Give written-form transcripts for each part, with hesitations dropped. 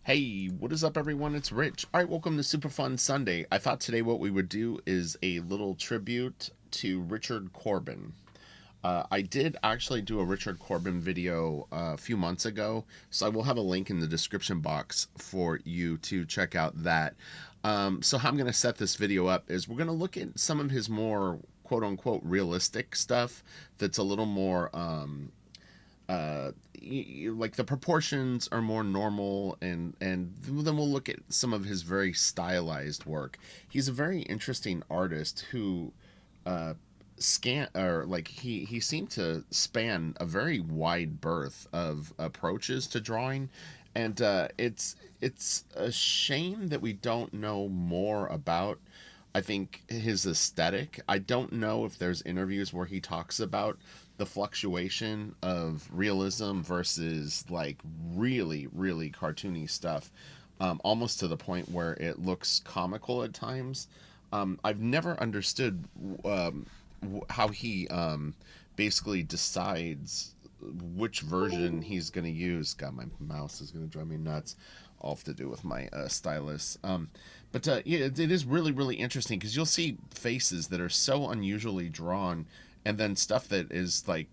Hey, what is up, everyone? It's Rich. All right, welcome to Super Fun Sunday. I thought today what we would do is a little tribute to Richard Corben. I did actually do a Richard Corben video a few months ago, so I will have a link in the description box for you to check out that. So, how I'm going to set this video up is we're going to look at some of his more quote unquote realistic stuff that's a little more like the proportions are more normal, and then we'll look at some of his very stylized work. He's a very interesting artist who uh scan or like he seemed to span a very wide berth of approaches to drawing, and it's a shame that we don't know more about, I think, his aesthetic. I don't know if there's interviews where he talks about the fluctuation of realism versus like really, really cartoony stuff, almost to the point where it looks comical at times. I've never understood how he basically decides which version he's going to use. God, my mouse is going to drive me nuts. All have to do with my stylus. But yeah, it is really, really interesting because you'll see faces that are so unusually drawn, and then stuff that is like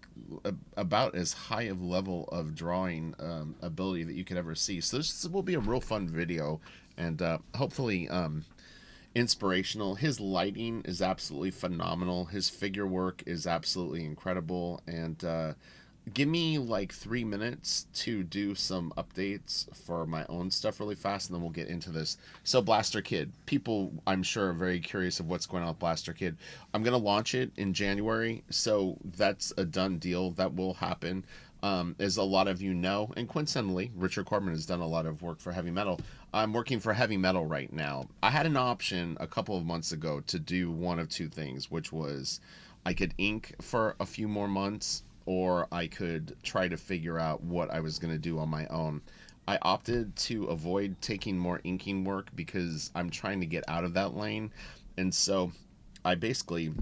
about as high of level of drawing ability that you could ever see. So this will be a real fun video, and hopefully inspirational. His lighting is absolutely phenomenal. His figure work is absolutely incredible, and give me like 3 minutes to do some updates for my own stuff really fast, and then we'll get into this. So Blaster Kid, people I'm sure are very curious of what's going on with Blaster Kid. I'm gonna launch it in January, so that's a done deal. That will happen. As a lot of you know, and coincidentally, Richard Corben has done a lot of work for heavy metal. I'm working for heavy metal right now. I had an option a couple of months ago to do one of two things, which was I could ink for a few more months, or I could try to figure out what I was going to do on my own. I opted to avoid taking more inking work because I'm trying to get out of that lane. And so I basically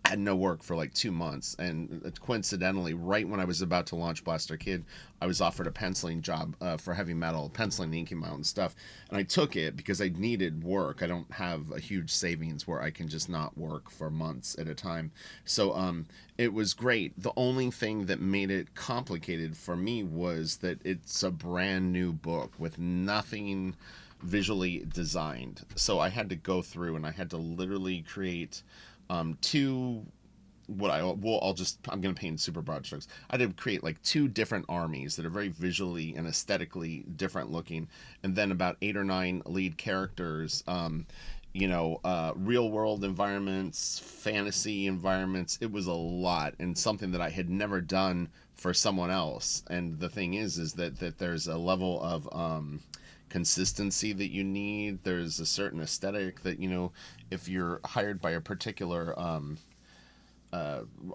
had no work for like 2 months, and coincidentally, right when I was about to launch Blaster Kid, I was offered a penciling job for heavy metal, penciling, inking my own stuff, and I took it because I needed work. I don't have a huge savings where I can just not work for months at a time. So it was great. The only thing that made it complicated for me was that it's a brand new book with nothing visually designed. So I had to go through and I had to literally create two, what I will I'll just I'm gonna paint super broad strokes. I did create like two different armies that are very visually and aesthetically different looking, and then about 8 or 9 lead characters. Real world environments, fantasy environments. It was a lot, and something that I had never done for someone else. And the thing is that there's a level of consistency that you need. There's a certain aesthetic that, if you're hired by a particular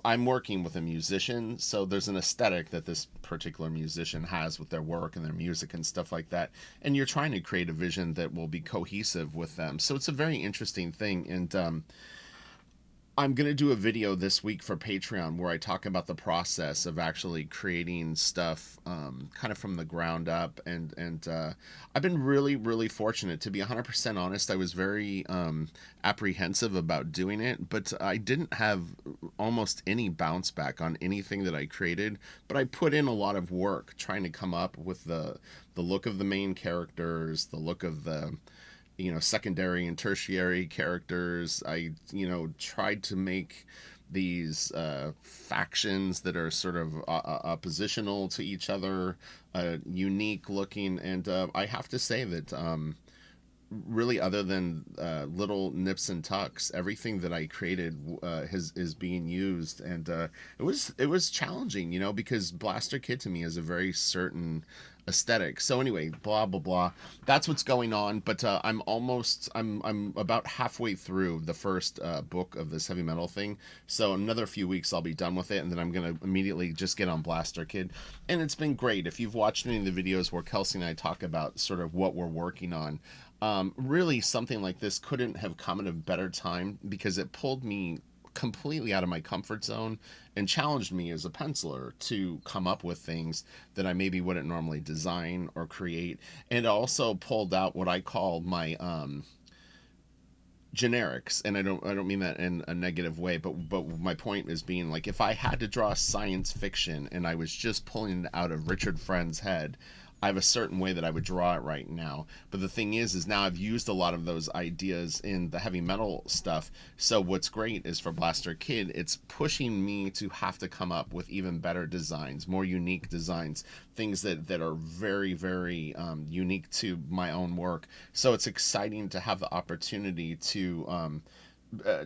I'm working with a musician, so there's an aesthetic that this particular musician has with their work and their music and stuff like that, and you're trying to create a vision that will be cohesive with them. So it's a very interesting thing, and I'm going to do a video this week for Patreon where I talk about the process of actually creating stuff kind of from the ground up. And I've been really, really fortunate. To be 100% honest, I was very apprehensive about doing it, but I didn't have almost any bounce back on anything that I created. But I put in a lot of work trying to come up with the look of the main characters, the look of the secondary and tertiary characters. I tried to make these factions that are sort of oppositional to each other, unique looking, and I have to say that really, other than little nips and tucks, everything that I created is being used, and it was challenging, because Blaster Kid to me is a very certain aesthetic. So anyway, blah blah blah. That's what's going on. But I'm about halfway through the first book of this heavy metal thing. So another few weeks I'll be done with it, and then I'm gonna immediately just get on Blaster Kid. And it's been great. If you've watched any of the videos where Kelsey and I talk about sort of what we're working on, really something like this couldn't have come at a better time because it pulled me completely out of my comfort zone and challenged me as a penciler to come up with things that I maybe wouldn't normally design or create, and also pulled out what I call my generics, and I don't mean that in a negative way, but my point is being like, if I had to draw science fiction and I was just pulling it out of Richard Friend's head, I have a certain way that I would draw it right now. But the thing is now I've used a lot of those ideas in the heavy metal stuff. So what's great is for Blaster Kid, it's pushing me to have to come up with even better designs, more unique designs, things that are very, very unique to my own work. So it's exciting to have the opportunity to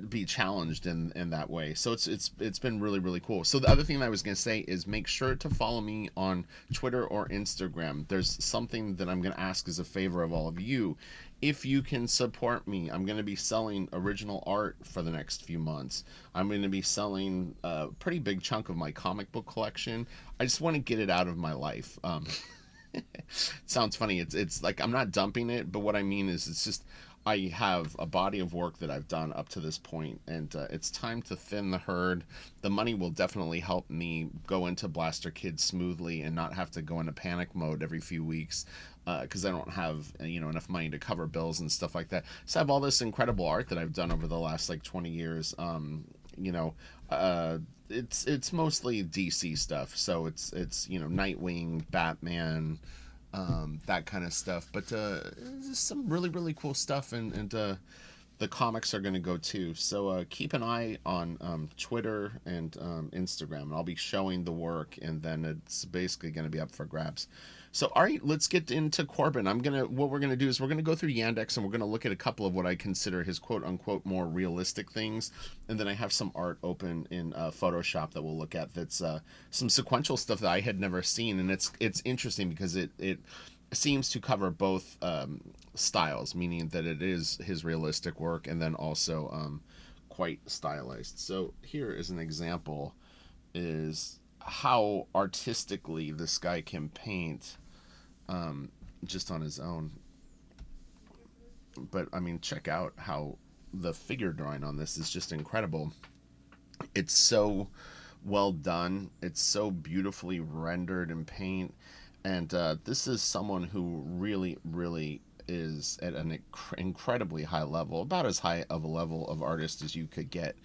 be challenged in that way. So it's been really, really cool. So the other thing that I was going to say is make sure to follow me on Twitter or Instagram. There's something that I'm going to ask as a favor of all of you. If you can support me, I'm going to be selling original art for the next few months. I'm going to be selling a pretty big chunk of my comic book collection. I just want to get it out of my life. It sounds funny. It's like I'm not dumping it, but what I mean is it's just I have a body of work that I've done up to this point, and it's time to thin the herd. The money will definitely help me go into Blaster Kid smoothly and not have to go into panic mode every few weeks, because I don't have enough money to cover bills and stuff like that. So I have all this incredible art that I've done over the last like 20 years. It's mostly DC stuff, so it's Nightwing, Batman, that kind of stuff. But some really, really cool stuff, and the comics are going to go too. So keep an eye on Twitter and Instagram, and I'll be showing the work, and then it's basically going to be up for grabs. So all right, let's get into Corben. What we're gonna do is we're gonna go through Yandex, and we're gonna look at a couple of what I consider his quote unquote more realistic things, and then I have some art open in Photoshop that we'll look at. That's some sequential stuff that I had never seen, and it's interesting because it seems to cover both styles, meaning that it is his realistic work and then also quite stylized. So here is an example, is how artistically this guy can paint just on his own. But I mean, check out how the figure drawing on this is just incredible. It's so well done. It's so beautifully rendered in paint. And this is someone who really, really is at an incredibly high level, about as high of a level of artist as you could get.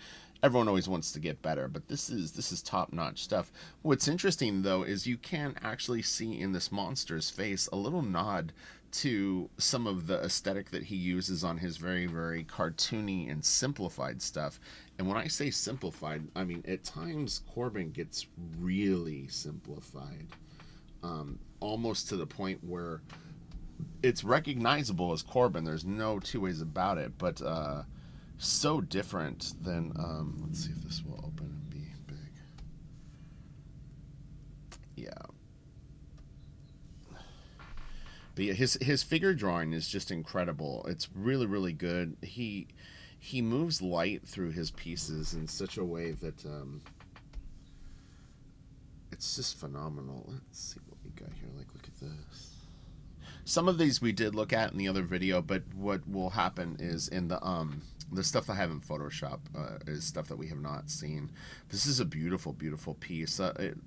Everyone always wants to get better, but this is top-notch stuff. What's interesting though is you can actually see in this monster's face a little nod to some of the aesthetic that he uses on his very, very cartoony and simplified stuff. And when I say simplified, I mean at times Corben gets really simplified, almost to the point where it's recognizable as Corben. There's no two ways about it, but so different than let's see if this will open and be big. Yeah, but yeah, his figure drawing is just incredible. It's really, really good. He moves light through his pieces in such a way that it's just phenomenal. Let's see what we got here. Like, look at this. Some of these we did look at in the other video, but what will happen is in the stuff that I have in Photoshop is stuff that we have not seen. This is a beautiful, beautiful piece. It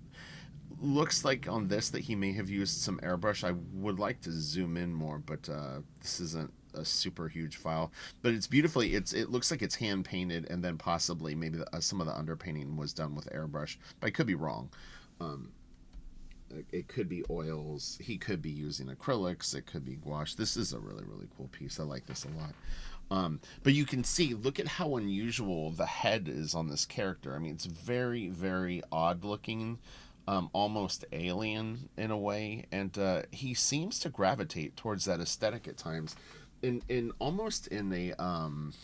looks like on this that he may have used some airbrush. I would like to zoom in more, but this isn't a super huge file. But it's beautifully, it looks like it's hand painted, and then possibly maybe some of the underpainting was done with airbrush. But I could be wrong. It could be oils. He could be using acrylics. It could be gouache. This is a really, really cool piece. I like this a lot. But you can see, look at how unusual the head is on this character. I mean, it's very, very odd looking, almost alien in a way. And he seems to gravitate towards that aesthetic at times. In almost in a, God,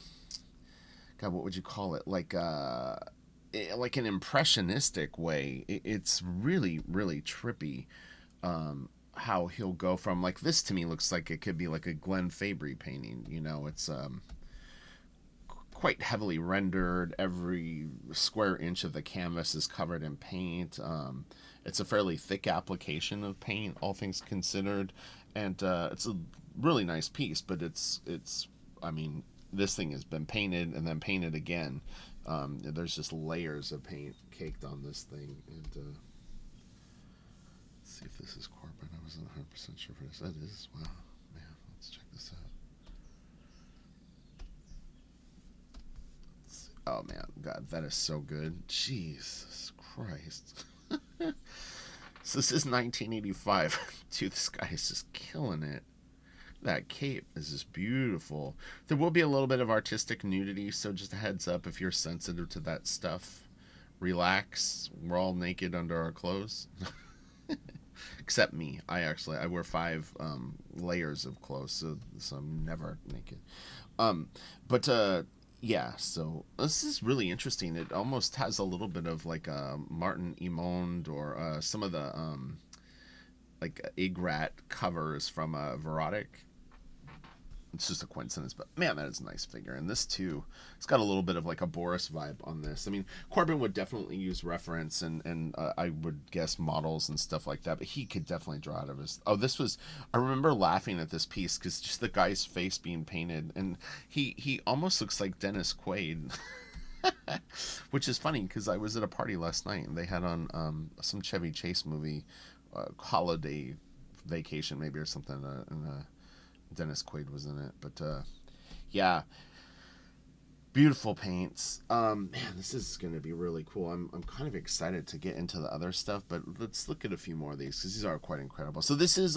what would you call it? Like an impressionistic way. It's really, really trippy how he'll go from, like, this to me looks like it could be like a Glenn Fabry painting. It's quite heavily rendered. Every square inch of the canvas is covered in paint. It's a fairly thick application of paint, all things considered, and it's a really nice piece. But it's I mean, this thing has been painted and then painted again. There's just layers of paint caked on this thing. And let's see if this is Corben. I wasn't 100% sure if it is. That is. Wow, man. Let's check this out. Oh man, God, that is so good. Jesus Christ. So this is 1985. Dude, this guy is just killing it. That cape is just beautiful. There will be a little bit of artistic nudity, so just a heads up if you're sensitive to that stuff. Relax. We're all naked under our clothes. Except me. I wear 5 layers of clothes, so I'm never naked. But yeah, so this is really interesting. It almost has a little bit of like Martin Imond or some of the like Igrat covers from Verotic. It's just a coincidence, but man, that is a nice figure. And this too, it's got a little bit of like a Boris vibe on this. I mean, Corben would definitely use reference and I would guess models and stuff like that, but he could definitely draw out of his. Oh, this was. I remember laughing at this piece because just the guy's face being painted, and he almost looks like Dennis Quaid. Which is funny because I was at a party last night and they had on some Chevy Chase movie, Holiday Vacation maybe or something, and Dennis Quaid was in it. But yeah, beautiful paints. Man, this is going to be really cool. I'm kind of excited to get into the other stuff, but let's look at a few more of these because these are quite incredible. So this is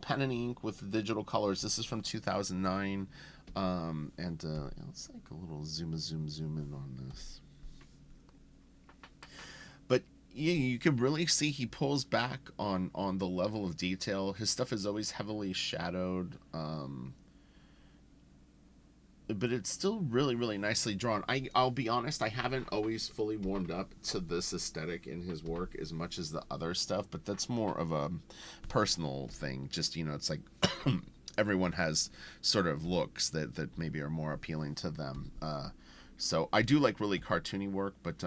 pen and ink with digital colors. This is from 2009. And let's like a little zoom in on this. But yeah, you can really see he pulls back on the level of detail. His stuff is always heavily shadowed, but it's still really, really nicely drawn. I'll be honest, I haven't always fully warmed up to this aesthetic in his work as much as the other stuff, but that's more of a personal thing. Just, it's like everyone has sort of looks that maybe are more appealing to them. So I do like really cartoony work, but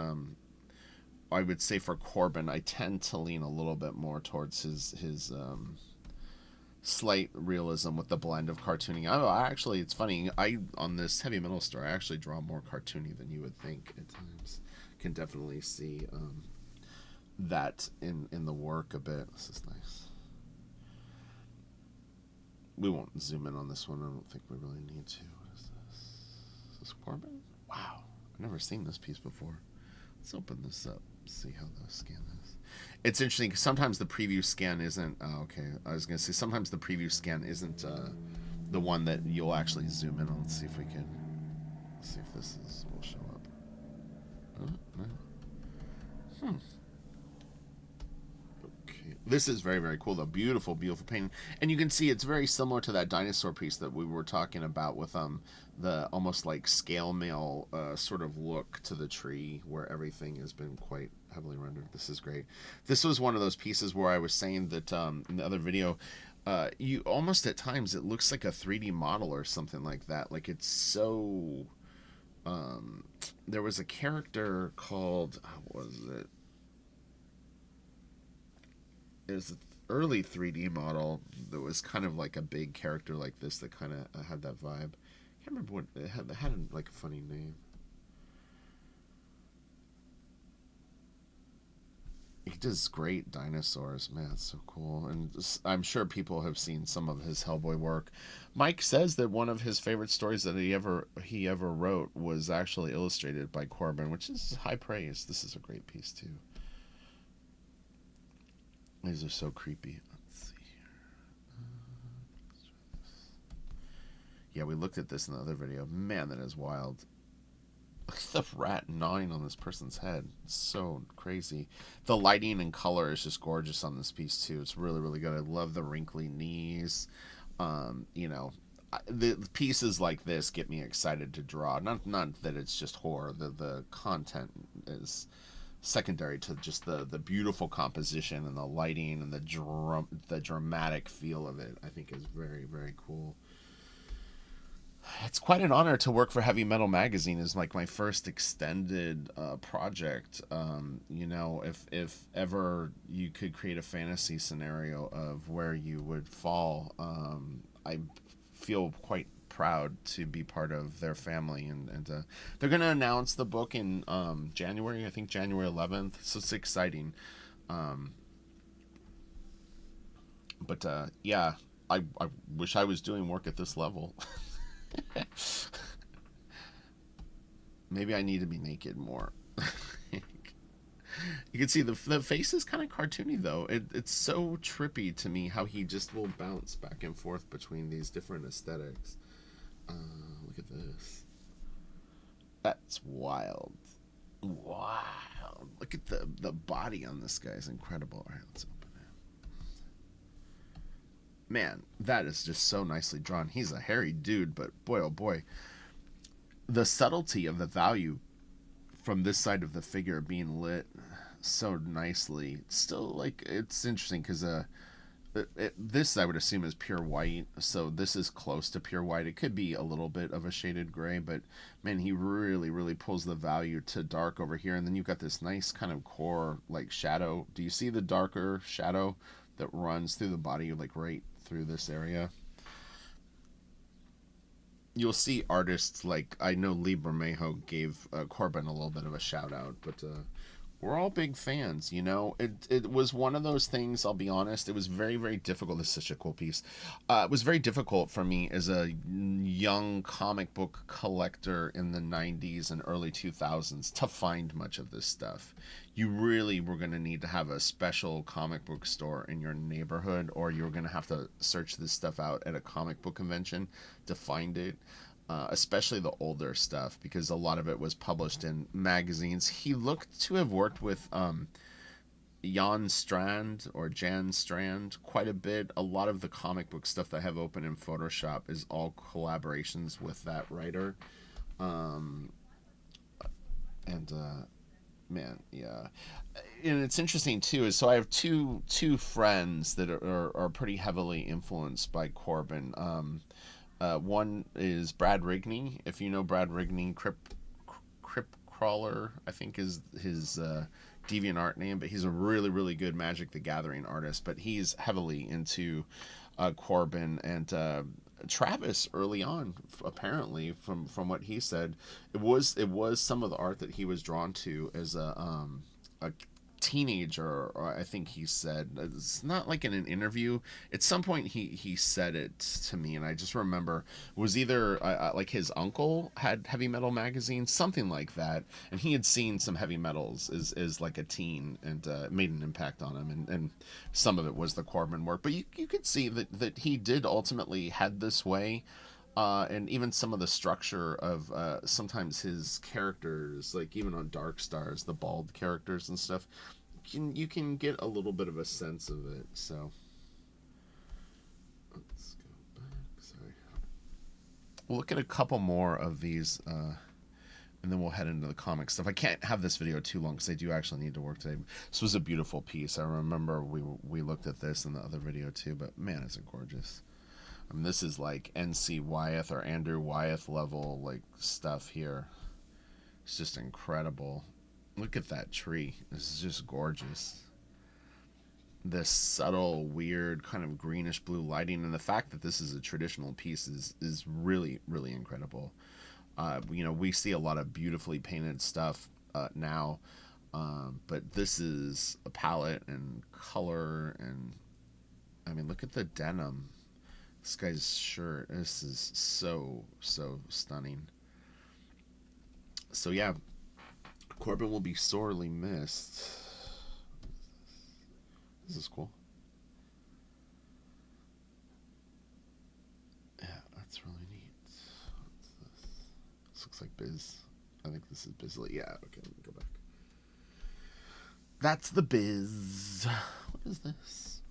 I would say for Corben, I tend to lean a little bit more towards his slight realism with the blend of cartooning. I actually, it's funny, on this heavy metal story, I actually draw more cartoony than you would think at times. Can definitely see that in the work a bit. This is nice. We won't zoom in on this one. I don't think we really need to. What is this? Is this Corben? Wow. I've never seen this piece before. Let's open this up. See how the scan is. It's interesting because sometimes the preview scan isn't. Oh, okay. I was going to say sometimes the preview scan isn't the one that you'll actually zoom in on. Let's see if we can. See if this will show up. No. This is very, very cool, though. Beautiful, beautiful painting. And you can see it's very similar to that dinosaur piece that we were talking about with the almost like scale mail sort of look to the tree where everything has been quite heavily rendered. This is great. This was one of those pieces where I was saying that in the other video, you almost at times it looks like a 3D model or something like that. Like it's so... there was a character called... What was it? There's an early 3D model that was kind of like a big character like this that kind of had that vibe. I can't remember what it had. It had like a funny name. He does great dinosaurs, man. It's so cool, and I'm sure people have seen some of his Hellboy work. Mike says that one of his favorite stories that he ever wrote was actually illustrated by Corben, which is high praise. This is a great piece too. These are so creepy. Let's see here. Let's try this. Yeah, we looked at this in the other video. Man, that is wild. Look at the rat gnawing on this person's head. It's so crazy. The lighting and color is just gorgeous on this piece too. It's really, really good. I love the wrinkly knees. The pieces like this get me excited to draw. Not that it's just horror. The content is secondary to just the beautiful composition and the lighting and the dramatic feel of it. I think is very, very cool. It's quite an honor to work for Heavy Metal Magazine. Is like my first extended project. If ever you could create a fantasy scenario of where you would fall, I feel quite proud to be part of their family, and they're going to announce the book in January, I think January 11th, so it's exciting. um, but yeah, I wish I was doing work at this level. Maybe I need to be naked more. You can see the face is kind of cartoony though. It's so trippy to me how he just will bounce back and forth between these different aesthetics. Look at this. That's wild. Wow. Look at the body on this guy is incredible. All right, let's open it. Man, that is just so nicely drawn. He's a hairy dude, but boy, oh boy, the subtlety of the value from this side of the figure being lit so nicely. Still, like, it's interesting because this I would assume is pure white, so this is close to pure white. It could be a little bit of a shaded gray, but man, he really pulls the value to dark over here, and then you've got this nice kind of core like shadow. Do you see the darker shadow that runs through the body, like right through this area? You'll see artists like, I know Lee Bermejo gave Corben a little bit of a shout out, but we're all big fans, you know. It was one of those things, I'll be honest, it was very difficult. This is such a cool piece. It was very difficult for me as a young comic book collector in the 90s and early 2000s to find much of this stuff. You really were going to need to have a special comic book store in your neighborhood, or you were going to have to search this stuff out at a comic book convention to find it. Especially the older stuff, because a lot of it was published in magazines. He looked to have worked with Jan Strand or Jan Strand quite a bit. A lot of the comic book stuff that I have open in Photoshop is all collaborations with that writer. Um, and man, yeah. And it's interesting too, is so I have two friends that are pretty heavily influenced by Corben. One is Brad Rigney. If you know Brad Rigney, Crypt Crawler, I think is his DeviantArt name, but he's a really good Magic the Gathering artist. But he's heavily into Corben, and Travis early on, apparently from what he said, it was some of the art that he was drawn to as a teenager, or I think he said, it's not like in an interview, at some point he said it to me, and I just remember it was either like his uncle had heavy metal magazines, something like that, and he had seen some heavy metals as like a teen, and made an impact on him, and some of it was the Corben work, but you could see that he did ultimately head this way. And even some of the structure of sometimes his characters, like even on Dark Stars, the bald characters and stuff, you can get a little bit of a sense of it. So let's go back. Sorry. We'll look at a couple more of these, and then we'll head into the comic stuff. I can't have this video too long because I do actually need to work today. This was a beautiful piece. I remember we looked at this in the other video too, but man, is it gorgeous. I mean, this is like NC Wyeth or Andrew Wyeth level like stuff here. It's just incredible. Look at that tree. This is just gorgeous. This subtle, weird, kind of greenish blue lighting, and the fact that this is a traditional piece is really incredible. You know, we see a lot of beautifully painted stuff now, but this is a palette and color, and I mean, look at the denim. This guy's shirt. This is so stunning. So yeah, Corben will be sorely missed. This is cool. Yeah, that's really neat. What's this? This looks like Biz. I think this is Bizly. Yeah, okay, let me go back. That's the Biz. What is this?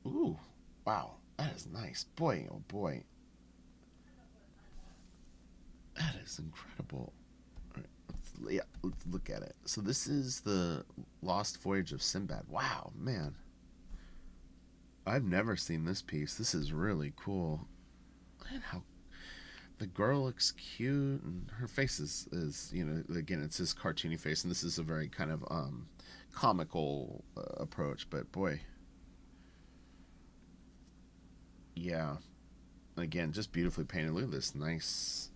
Ooh, wow. That is nice. Boy, oh boy. That is incredible. All right, let's look at it. So this is the Lost Voyage of Sinbad. Wow, man. I've never seen this piece. This is really cool. Man, how the girl looks cute, and her face is you know, again, it's his cartoony face, and this is a very kind of comical approach, but boy. Yeah. Again, just beautifully painted. Look at this nice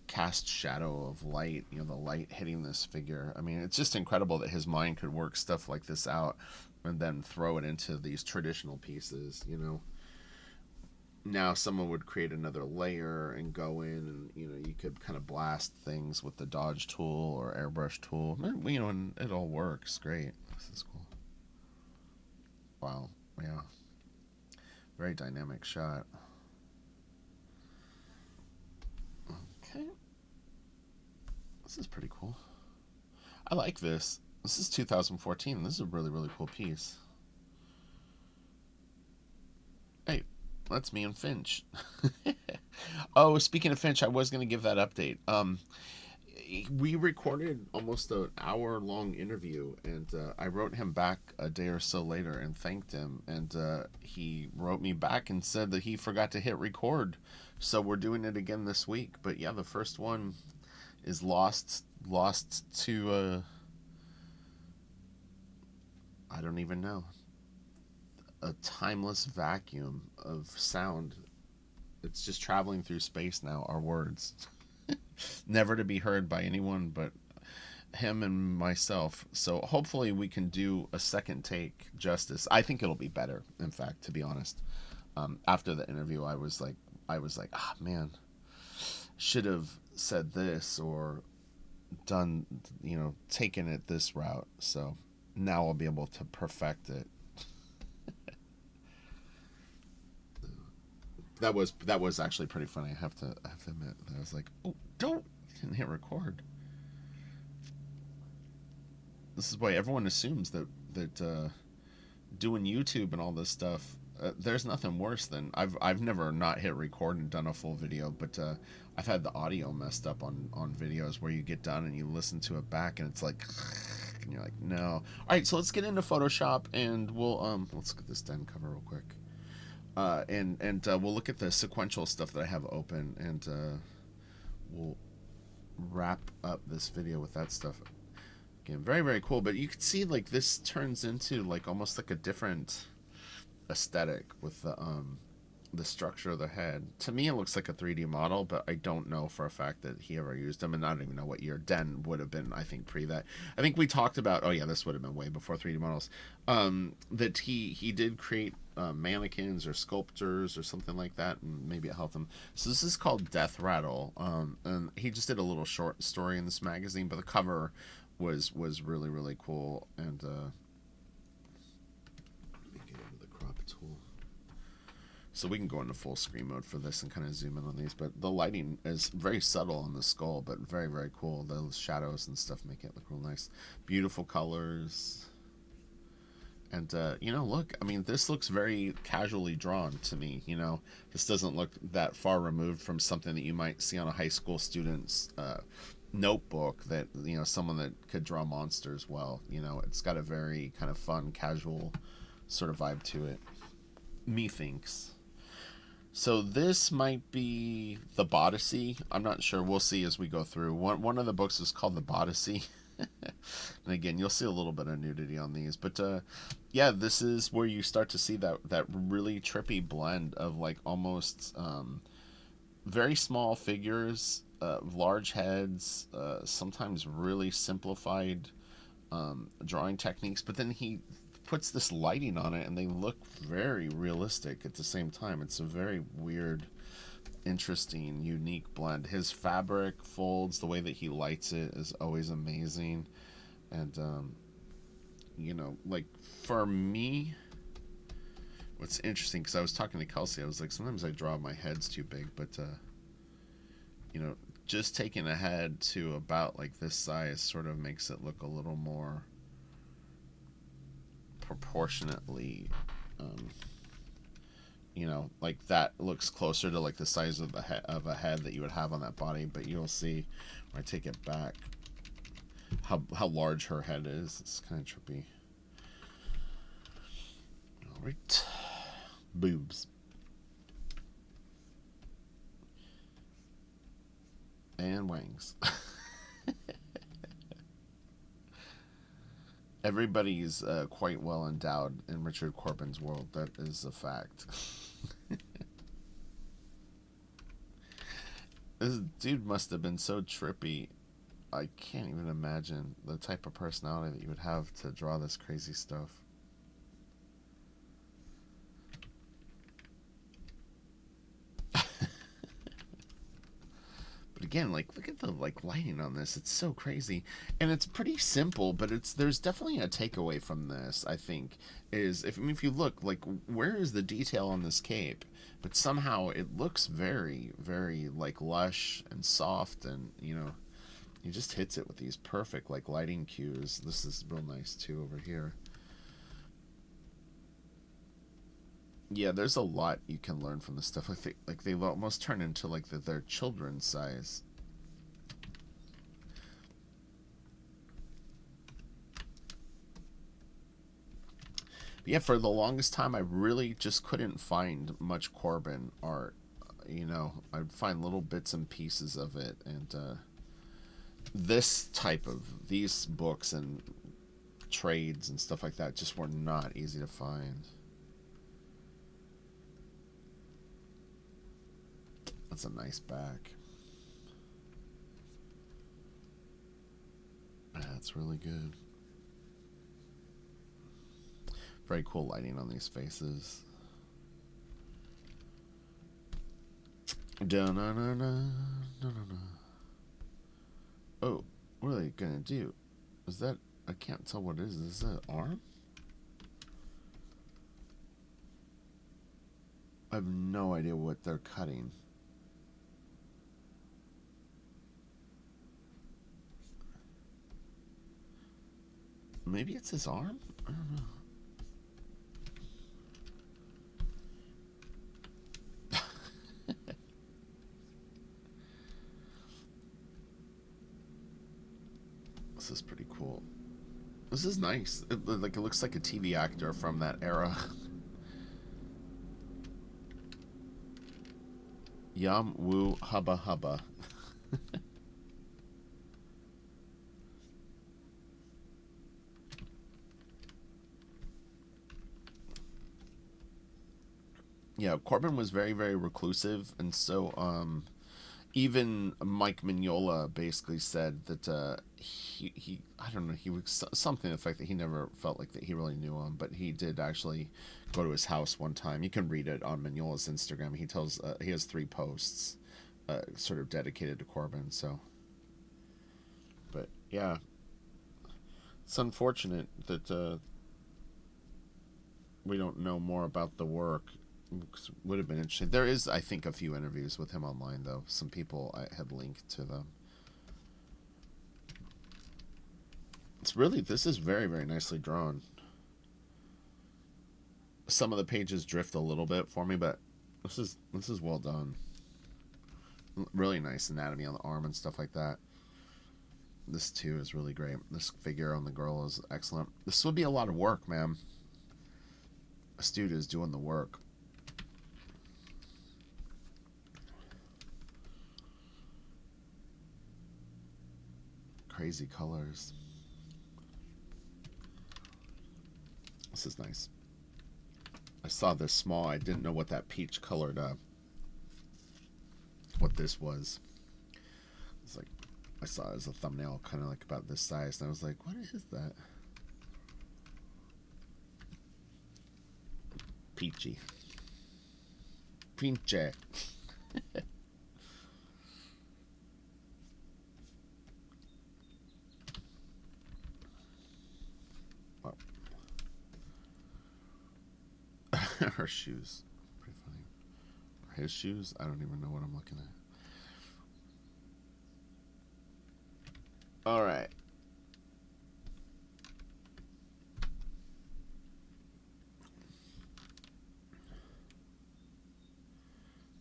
cast shadow of light, the light hitting this figure. I mean, it's just incredible that his mind could work stuff like this out and then throw it into these traditional pieces. Now someone would create another layer and go in, and you could kind of blast things with the dodge tool or airbrush tool, and it all works great. This is cool. Wow. Yeah, very dynamic shot. Okay, this is pretty cool. I like this. This is 2014. This is a really, really cool piece. Hey, that's me and Finch. Oh, speaking of Finch, I was going to give that update. We recorded almost an hour-long interview, and I wrote him back a day or so later and thanked him, and he wrote me back and said that he forgot to hit record, so we're doing it again this week. But yeah, the first one is lost to I don't even know, a timeless vacuum of sound. It's just traveling through space now, our words. Never to be heard by anyone but him and myself. So hopefully we can do a second take justice. I think it'll be better, in fact, to be honest. After the interview, I was like, ah, man, should have said this or done, taken it this route. So now I'll be able to perfect it. That was actually pretty funny. I have to admit that I was like, oh, don't, you didn't hit record. This is why everyone assumes that doing YouTube and all this stuff. There's nothing worse than I've never not hit record and done a full video, but I've had the audio messed up on videos where you get done and you listen to it back and it's like, and you're like, no. All right, so let's get into Photoshop and let's get this den cover real quick. And we'll look at the sequential stuff that I have open, and we'll wrap up this video with that stuff. Again, very, very cool. But you can see, like, this turns into like almost like a different aesthetic with the structure of the head. To me, it looks like a 3D model, but I don't know for a fact that he ever used them, and I don't even know what year. Den would have been, I think, pre that. I think we talked about, oh yeah, this would have been way before 3D models, that he did create mannequins or sculptures or something like that, and maybe it helped him. So this is called Death Rattle, and he just did a little short story in this magazine, but the cover was really, really cool. And let me get into the crop tool so we can go into full screen mode for this and kind of zoom in on these. But the lighting is very subtle on the skull, but very, very cool. Those shadows and stuff make it look real nice. Beautiful colors. And, look, I mean, this looks very casually drawn to me, This doesn't look that far removed from something that you might see on a high school student's notebook that, someone that could draw monsters well. It's got a very kind of fun, casual sort of vibe to it. Methinks. So this might be the Bodicy. I'm not sure. We'll see as we go through. One of the books is called the Bodicy. And again, you'll see a little bit of nudity on these. But yeah, this is where you start to see that really trippy blend of like almost very small figures, large heads, sometimes really simplified drawing techniques. But then he puts this lighting on it and they look very realistic at the same time. It's a very weird, interesting, unique blend. His fabric folds, the way that he lights it is always amazing. And like for me, what's interesting, because I was talking to Kelsey, I was like, sometimes I draw my head's too big, but just taking a head to about like this size sort of makes it look a little more proportionately, like that looks closer to like the size of a head that you would have on that body. But you'll see when I take it back how large her head is. It's kind of trippy. All right, boobs and wings. Everybody's quite well endowed in Richard Corben's world. That is a fact. This dude must have been so trippy. I can't even imagine the type of personality that you would have to draw this crazy stuff. But again, like, look at the like lighting on this. It's so crazy, and it's pretty simple. But there's definitely a takeaway from this. I think is if you look like where is the detail on this cape, but somehow it looks very very like lush and soft, and he just hits it with these perfect like lighting cues. This is real nice too over here. Yeah, there's a lot you can learn from this stuff. Like they almost turn into like their children's size. But yeah, for the longest time, I really just couldn't find much Corben art. I'd find little bits and pieces of it, and this type of these books and trades and stuff like that just were not easy to find. That's a nice back. That's really good. Very cool lighting on these faces. Oh, what are they gonna do? Is that? I can't tell what it is. Is that an arm? I have no idea what they're cutting. Maybe it's his arm? I don't know. This is pretty cool. This is nice. It looks like a TV actor from that era. Yum woo hubba hubba. Yeah, Corben was very, very reclusive, and so even Mike Mignola basically said that he I don't know, he was something to the fact that he never felt like that he really knew him, but he did actually go to his house one time. You can read it on Mignola's Instagram. He tells he has 3 posts sort of dedicated to Corben. So, but yeah, it's unfortunate that we don't know more about the work. Would have been interesting. There is, I think, a few interviews with him online, though. Some people I had linked to them. This is very, very nicely drawn. Some of the pages drift a little bit for me, but this is well done. Really nice anatomy on the arm and stuff like that. This too is really great. This figure on the girl is excellent. This would be a lot of work, man. A student is doing the work. Crazy colors. This is nice. I saw this small. I didn't know what that peach colored what this was. It's like I saw it as a thumbnail, kind of like about this size, and I was like, "What is that?" Peachy. Peachy. Her shoes. Pretty funny. Or his shoes? I don't even know what I'm looking at. Alright.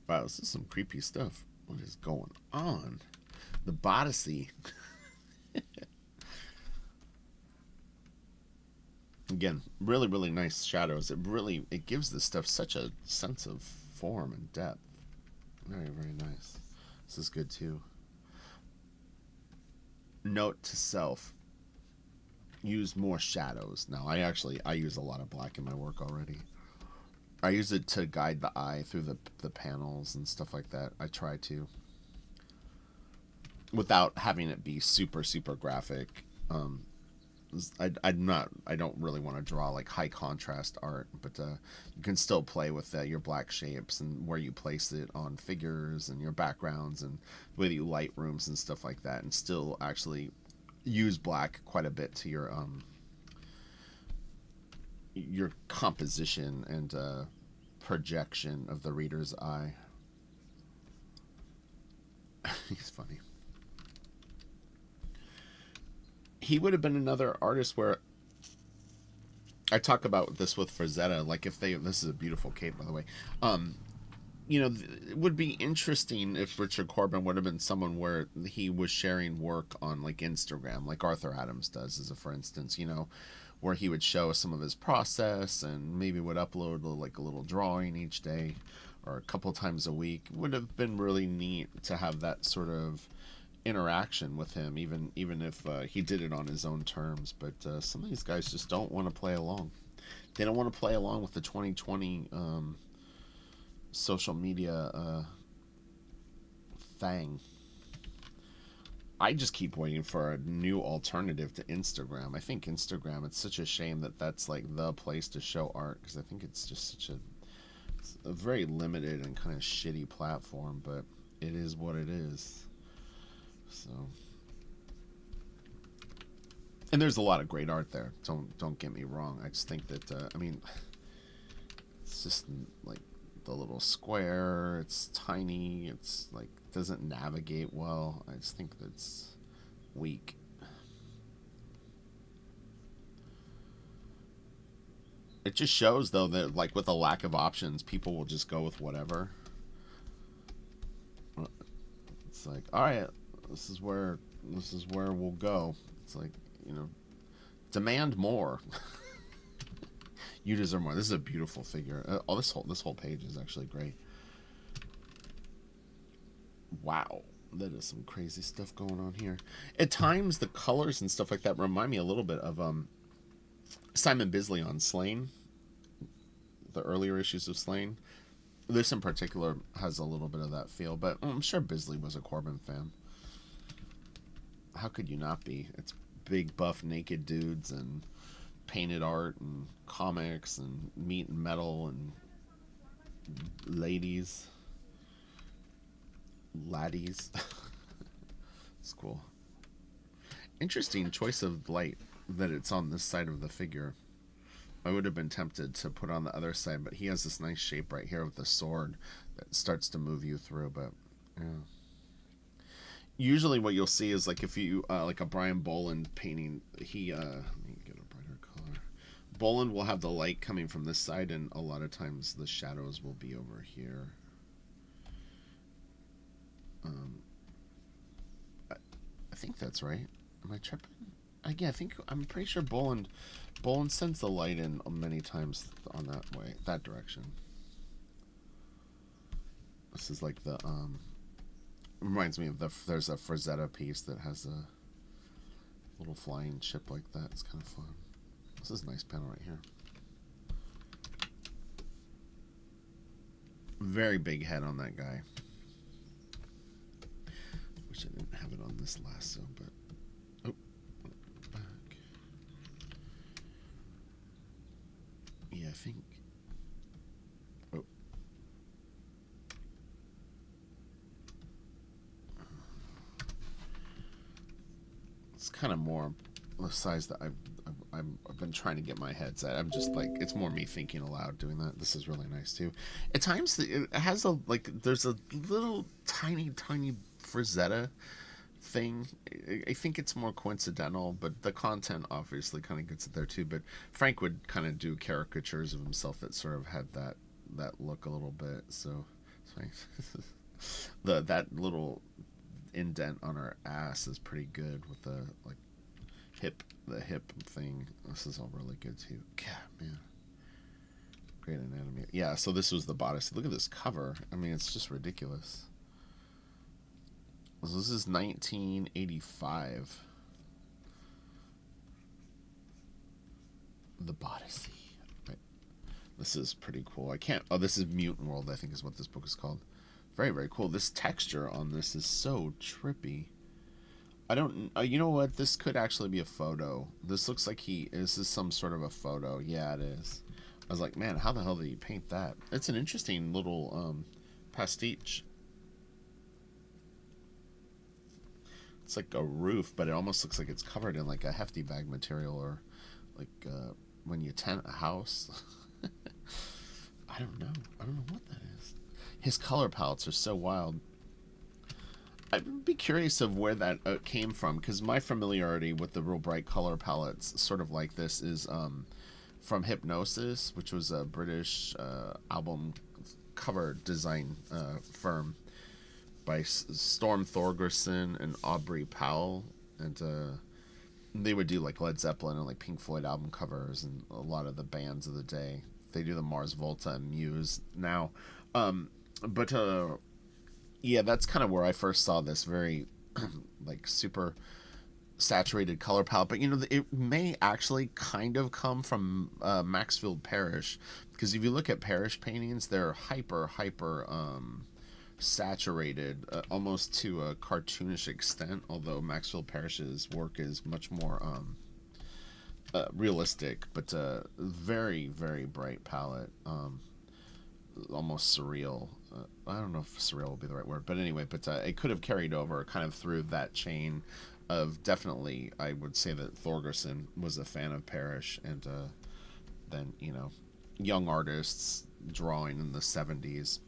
Wow, this is some creepy stuff. What is going on? The Bodyssey. Again, really, really nice shadows. It gives this stuff such a sense of form and depth. Very, very nice. This is good too. Note to self: use more shadows. Now, I use a lot of black in my work already. I use it to guide the eye through the panels and stuff like that. I try to. without having it be super super graphic. I don't really want to draw like high contrast art, but you can still play with your black shapes and where you place it on figures and your backgrounds and the way that you light rooms and stuff like that, and still actually use black quite a bit to your composition and projection of the reader's eye. He's funny. He would have been another artist where I talk about this with Frazetta. Like if they, this is a beautiful cape, by the way. It would be interesting if Richard Corben would have been someone where he was sharing work on like Instagram, like Arthur Adams does, as a for instance. Where he would show some of his process and maybe would upload like a little drawing each day or a couple times a week. Would have been really neat to have that sort of interaction with him, even if he did it on his own terms. But some of these guys just don't want to play along. They don't want to play along with the 2020 social media thing. I just keep waiting for a new alternative to Instagram. I think Instagram, it's such a shame that that's like the place to show art, because I think it's just it's a very limited and kind of shitty platform, but it is what it is. So, and there's a lot of great art there. Don't get me wrong. I just think that it's just like the little square. It's tiny. It's like doesn't navigate well. I just think that's weak. It just shows though that like with a lack of options, people will just go with whatever. It's like, all right, this is where we'll go. It's like, demand more. You deserve more. This is a beautiful figure. This whole page is actually great. Wow, that is some crazy stuff going on here. At times, the colors and stuff like that remind me a little bit of Simon Bisley on Slain, the earlier issues of Slain. This in particular has a little bit of that feel, but I'm sure Bisley was a Corben fan. How could you not be? It's big, buff, naked dudes and painted art and comics and meat and metal and ladies. Laddies. It's cool. Interesting choice of light that it's on this side of the figure. I would have been tempted to put on the other side, but he has this nice shape right here with the sword that starts to move you through. But yeah, usually what you'll see is like if you like a Brian Boland painting, he let me get a brighter color. Boland will have the light coming from this side, and a lot of times the shadows will be over here. I think that's right. Am I tripping? Yeah, I'm pretty sure Boland sends the light in many times on that direction. This is like the reminds me of there's a Frazetta piece that has a little flying ship like that. It's kind of fun. This is a nice panel right here. Very big head on that guy. Wish I didn't have it on this lasso, but back. Yeah, I think. Oh. It's kind of more the size that I've been trying to get my head set. I'm just like, it's more me thinking aloud doing that. This is really nice too. At times it has there's a little tiny Frazetta thing. I think it's more coincidental, but the content obviously kind of gets it there too. But Frank would kind of do caricatures of himself that sort of had that look a little bit. So that little indent on her ass is pretty good with the hip thing. This is all really good too. God, man, great anatomy. Yeah, so this was the bodice. Look at this cover. I mean, it's just ridiculous. So this is 1985. The bodice. Right. This is pretty cool. This is Mutant World, I think is what this book is called. Very, very cool. This texture on this is so trippy. I don't. You know what? This could actually be a photo. This looks like he. This is some sort of a photo. Yeah, it is. I was like, man, how the hell did he paint that? It's an interesting little pastiche. It's like a roof, but it almost looks like it's covered in like a hefty bag material, or like when you tent a house. I don't know. I don't know what that is. His color palettes are so wild. I'd be curious of where that came from, because my familiarity with the real bright color palettes, sort of like this, is from Hypnosis, which was a British album cover design firm by Storm Thorgerson and Aubrey Powell, and they would do like Led Zeppelin and like Pink Floyd album covers and a lot of the bands of the day. They do the Mars Volta and Muse now, but yeah, that's kind of where I first saw this very like super saturated color palette. But you know, it may actually kind of come from Maxfield Parish, because if you look at Parish paintings, they're hyper saturated, almost to a cartoonish extent, although Maxfield Parrish's work is much more realistic, but very bright palette, almost surreal. I don't know if surreal would be the right word, but anyway, but it could have carried over kind of through that chain of, definitely, I would say that Thorgerson was a fan of Parish, and then, you know, young artists drawing in the 70s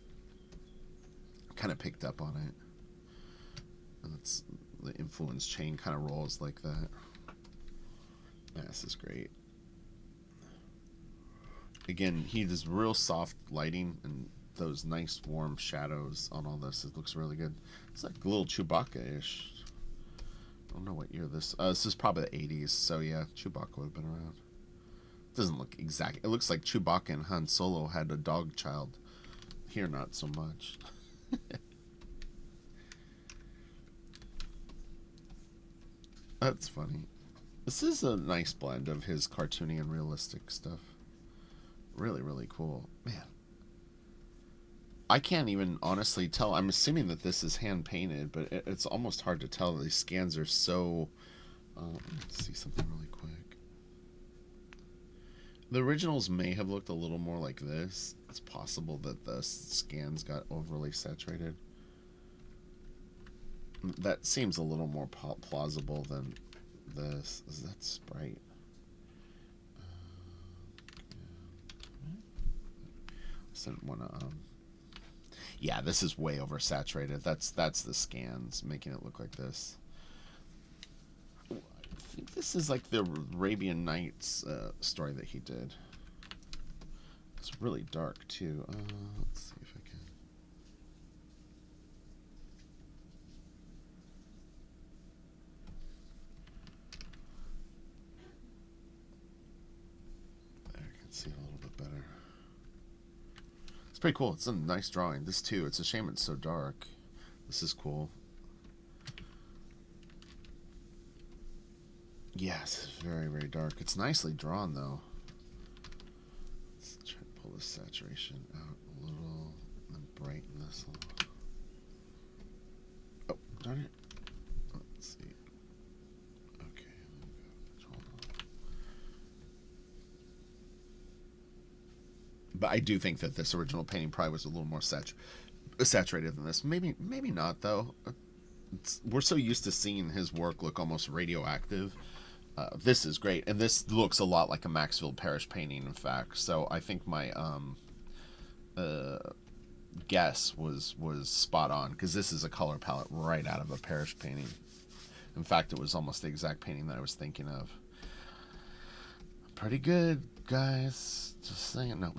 kind of picked up on it. And it's, the influence chain kind of rolls like that. Yeah, this is great. Again, he does real soft lighting and those nice warm shadows on all this. It looks really good. It's like a little Chewbacca-ish. I don't know what year this is probably the 80s, so yeah, Chewbacca would have been around. It doesn't look exact. It looks like Chewbacca and Han Solo had a dog child. Here, not so much. That's funny. This is a nice blend of his cartoony and realistic stuff. Really cool. Man. I can't even honestly tell. I'm assuming that this is hand painted, but it's almost hard to tell. These scans are so... let's see something really quick. The originals may have looked a little more like this. It's possible that the scans got overly saturated. That seems a little more plausible than this. Is that Sprite? Didn't want to yeah, this is way oversaturated. That's the scans making it look like this. I think this is like the Arabian Nights story that he did. It's really dark too. Let's see if I can. There, I can see it a little bit better. Pretty cool. It's a nice drawing. This too. It's a shame it's so dark. This is cool. Yes, it's very dark. It's nicely drawn though. Let's try to pull the saturation out a little and brighten this a little. Oh, darn it. Let's see. Okay, but I do think that this original painting probably was a little more saturated than this. Maybe not, though. We're so used to seeing his work look almost radioactive. This is great, and this looks a lot like a Maxfield Parish painting, in fact. So I think my guess was spot on, because this is a color palette right out of a Parish painting. In fact, it was almost the exact painting that I was thinking of. Pretty good, guys. Just saying. No.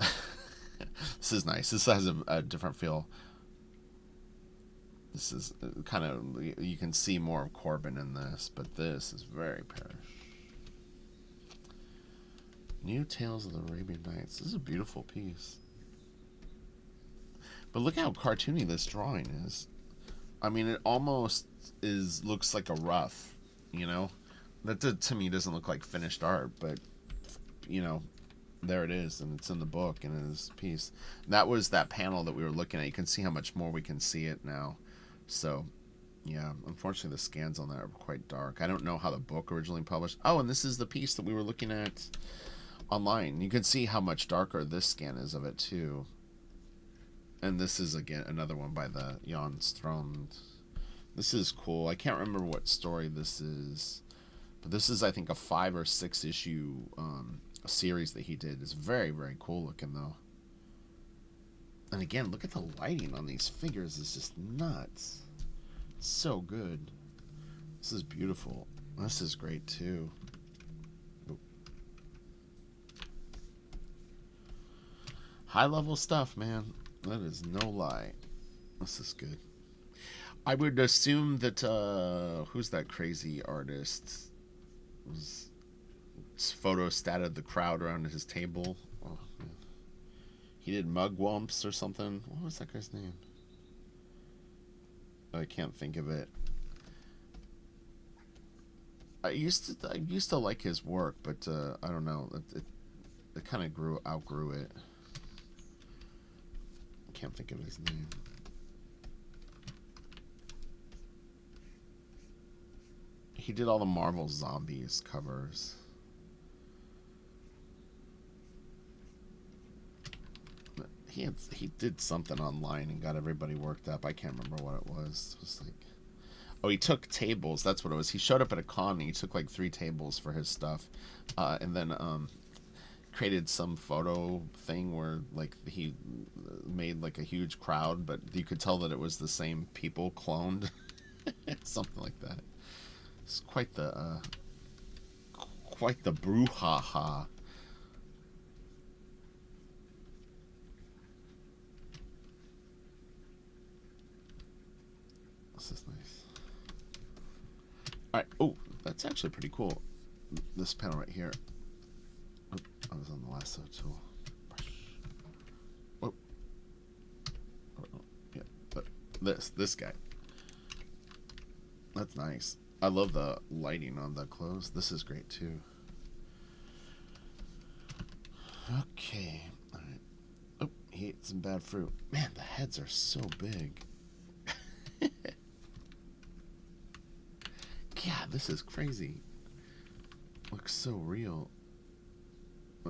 This is nice. This has a different feel. This is kind of, you can see more of Corben in this, but this is very Parish. New Tales of the Arabian Nights. This is a beautiful piece. But look how cartoony this drawing is. I mean, it almost looks like a rough, you know? That to me doesn't look like finished art, but, you know, there it is, and it's in the book, and it is a piece. That was that panel that we were looking at. You can see how much more we can see it now. So, Yeah, unfortunately the scans on that are quite dark. I don't know how the book originally published. Oh, and this is the piece that we were looking at online. You can see how much darker this scan is of it too. And this is again another one by the Jan Strand. This is cool. I can't remember what story this is, but this is I think a 5 or 6 issue series that he did. It's very very cool looking though. And again, look at the lighting on these figures. It's just nuts. It's so good. This is beautiful. This is great too. High level stuff, man. That is no lie. This is good. I would assume that who's that crazy artist? Was photo statted the crowd around his table. Oh, man. He did mugwumps or something. What was that guy's name? I can't think of it. I used to like his work, but I don't know. It kind of outgrew it. I can't think of his name. He did all the Marvel Zombies covers. He did something online and got everybody worked up. I can't remember what it was. It was like, oh, he took tables. That's what it was. He showed up at a con and he took like 3 tables for his stuff, and then created some photo thing where like he made like a huge crowd, but you could tell that it was the same people cloned, something like that. It's quite the brouhaha. This is nice. All right. Oh, that's actually pretty cool. This panel right here. Oh, I was on the lasso tool. Oh. Yeah. But this guy. That's nice. I love the lighting on the clothes. This is great too. Okay. All right. Oh, he ate some bad fruit. Man, the heads are so big. Yeah, this is crazy. Looks so real.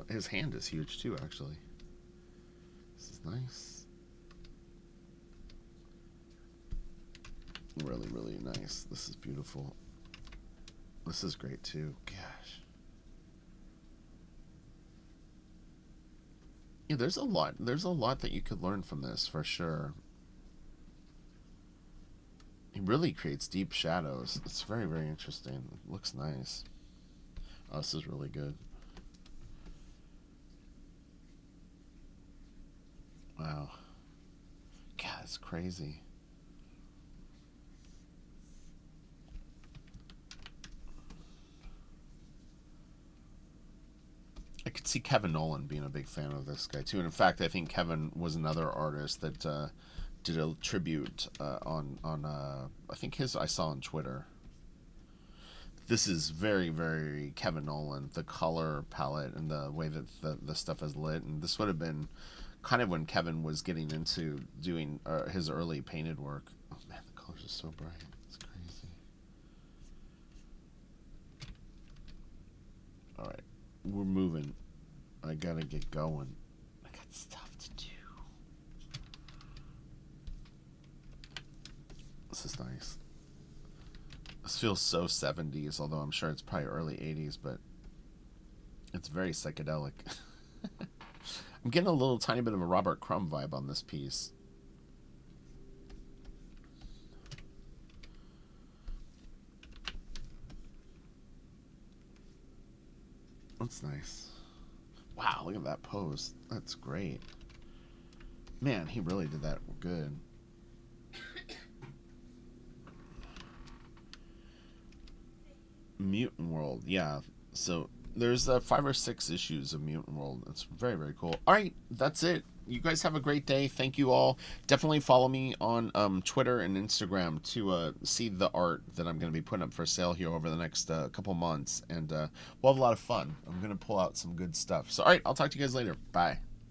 His hand is huge too, actually. This is nice. Really, really nice. This is beautiful. This is great too. Gosh. Yeah, there's a lot. There's a lot that you could learn from this for sure. He really creates deep shadows. It's very, very interesting. It looks nice. Oh, this is really good. Wow. God, it's crazy. I could see Kevin Nolan being a big fan of this guy too. And in fact, I think Kevin was another artist that did a tribute on I think I saw on Twitter. This is very very Kevin Nolan. The color palette and the way that the stuff is lit, and this would have been kind of when Kevin was getting into doing his early painted work. Oh man, the colors are so bright. It's crazy. All right, we're moving. I gotta get going. I got stuff to do. This is nice. This feels so 70s, although I'm sure it's probably early 80s, but it's very psychedelic. I'm getting a little tiny bit of a Robert Crumb vibe on this piece. That's nice. Wow, look at that pose. That's great. Man, he really did that good. Mutant World, yeah. So there's 5 or 6 issues of Mutant World. It's very, very cool. All right, that's it. You guys have a great day. Thank you all. Definitely follow me on Twitter and Instagram to see the art that I'm going to be putting up for sale here over the next couple months. And we'll have a lot of fun. I'm going to pull out some good stuff. So, all right, I'll talk to you guys later. Bye.